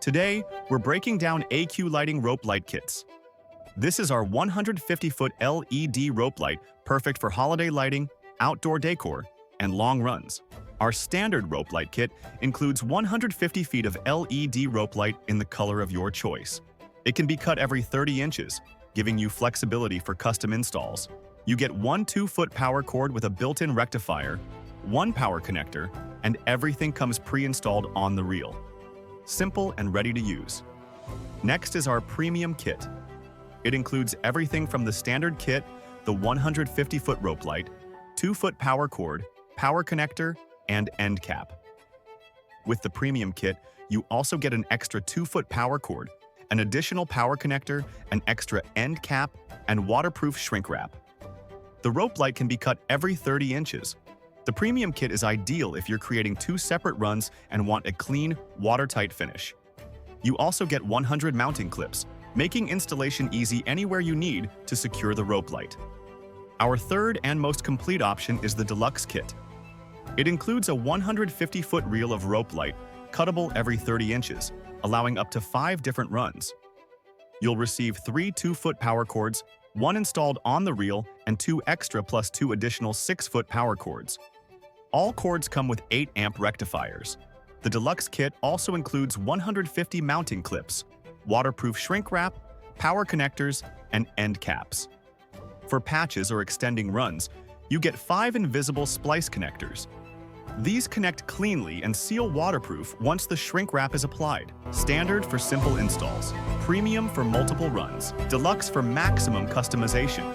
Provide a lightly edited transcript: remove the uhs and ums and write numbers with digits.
Today, we're breaking down AQ Lighting rope light kits. This is our 150-foot LED rope light, perfect for holiday lighting, outdoor decor, and long runs. Our standard rope light kit includes 150 feet of LED rope light in the color of your choice. It can be cut every 30 inches, giving you flexibility for custom installs. You get one 2-foot power cord with a built-in rectifier, one power connector, and everything comes pre-installed on the reel. Simple and ready to use. Next is our premium kit. It includes everything from the standard kit, the 150-foot rope light, 2-foot power cord, power connector, and end cap. With the premium kit, you also get an extra 2-foot power cord, an additional power connector, an extra end cap, and waterproof shrink wrap. The rope light can be cut every 30 inches. The premium kit is ideal if you're creating 2 separate runs and want a clean, watertight finish. You also get 100 mounting clips, making installation easy anywhere you need to secure the rope light. Our third and most complete option is the Deluxe kit. It includes a 150-foot reel of rope light, cuttable every 30 inches, allowing up to 5 different runs. You'll receive 3 2-foot power cords, 1 installed on the reel, and 2 extra plus 2 additional 6-foot power cords. All cords come with 8-amp rectifiers. The Deluxe kit also includes 150 mounting clips, waterproof shrink wrap, power connectors, and end caps. For patches or extending runs, you get 5 invisible splice connectors. These connect cleanly and seal waterproof once the shrink wrap is applied. Standard for simple installs, premium for multiple runs, deluxe for maximum customization.